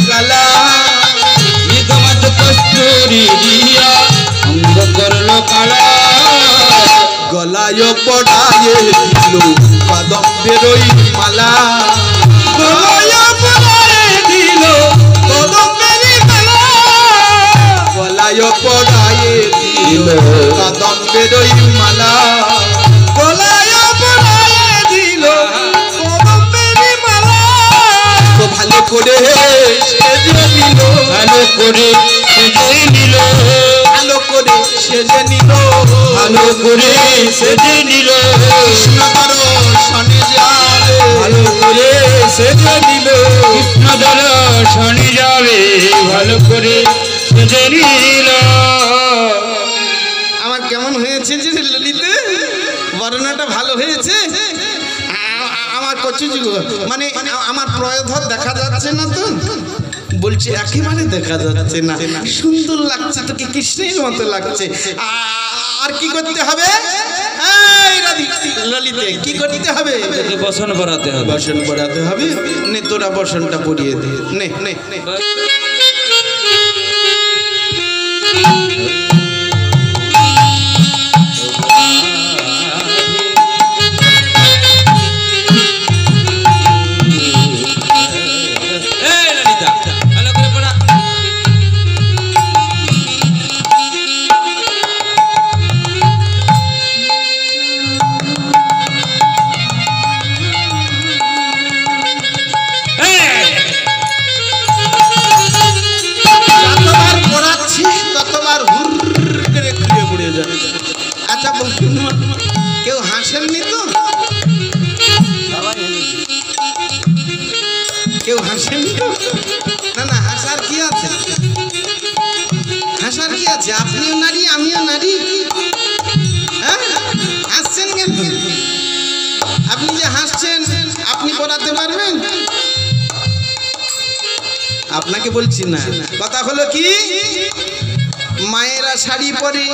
কালা নিগমত কস্তুরি দিয়া অঙ্গ করলো কালা গলায় পড়ায়ে দিল কদম্বেরই মালা গলায় পড়ায়ে দিল কদম্বেরই মালা গলায় পড়ায়ে দিল কদম্বেরই মালা গলায় পড়ায়ে দিল কদম্বেরই মালা তো ভালো করে সেজে নিল ভালো করে সেজে নিল ভালো করে সেজে নিল ভালো করে সেজে নিল কৃষ্ণ দর্শনে যাবে ভালো করে সেজে নিল কৃষ্ণ দর্শনে যাবে ভালো করে সেজে নিল। আমার কেমন হয়েছে যে ললিতে বর্ণনাটা ভালো হয়েছে? আমার কচু মানে আমার প্রয়োধর দেখা যাচ্ছে না তো? বলছে একেবারে দেখা যাচ্ছে না, সুন্দর লাগছে তোকে কৃষ্ণের মতো লাগছে। আর কি করতে হবে ললিতে? কি করতে হবে? বসন পড়াতে হবে। বসন পড়াতে হবে। নে তোরা বসনটা পড়িয়ে দে। নে নে কেউ হাসেননি তো? কেউ হাসেননি তো? না না, হাসার কি আছে? হাসার কি আছে? আপনিও নারী আমিও নারী। হ্যাঁ, হাসছেন কেন? আপনি যে হাসছেন আপনি পড়াতে পারবেন? আপনাকে বলছি না, কথা হলো কি মায়েরা শাড়ি পরে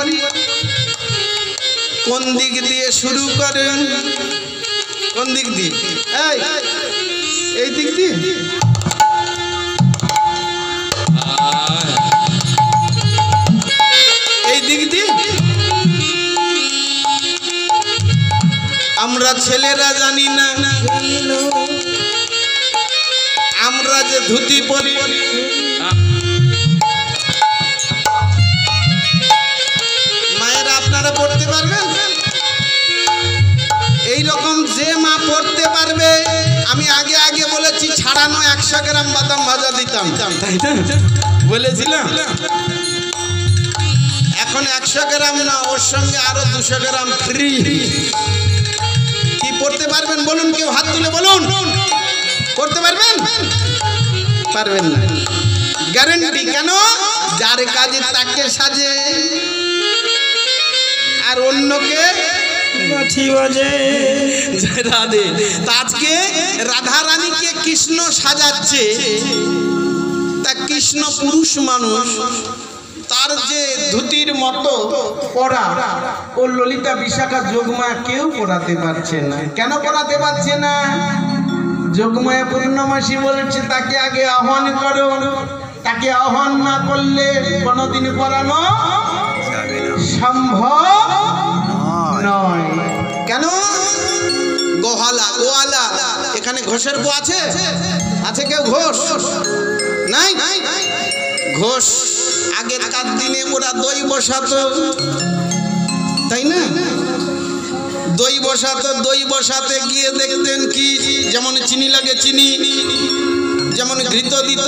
কোন দিক দিয়ে শুরু করেন? কোন দিক দিয়ে? এই দিক দিয়ে। এই দিক দিয়ে আমরা ছেলেরা জানি না, আমরা যে ধুতি পরি মায়েরা আপনারা পড়তে পারবেন? এইরকম যে মা পড়তে পারবে, আমি আগে আগে বলেছি ছাড়ানো 100 গ্রাম বাদাম ভাজা দিতাম, তাই না? বলেছিলাম। এখন 100 গ্রাম না, ওর সঙ্গে আরো 200 গ্রাম ফ্রি। কি পড়তে পারবেন বলুন? কেউ হাত তুলে বলুন। পড়তে পারবেন? পারবেন না, গ্যারান্টি। কেন? যার কাজে তাকে সাজে আর অন্যকে রাধে। আজকে রাধা রানীকে কৃষ্ণ সাজাচ্ছে, তা কৃষ্ণ পুরুষ মানুষ, তার যে ধুতির মতো পড়া ও ললিতা বিশাখা যোগমা কেউ পড়াতে পারছে না। কেন পড়াতে পারছে না? যোগমায়া পূর্ণমাসী বলছে তাকে আগে আহ্বান করো, তাকে আহ্বান না করলে কোনোদিন পড়ানো সম্ভব নয়। কেন? গোহালা গোয়ালা, এখানে ঘোষের গো আছে? আছে কেউ ঘোষ? নাই। ঘোষ আগেকার দিনে ওরা দই বসাতো, তাই না? দই বসাতো, দই বসাতে গিয়ে দেখতেন কি, যেমন চিনি লাগে চিনি, যেমন ঘৃত দিত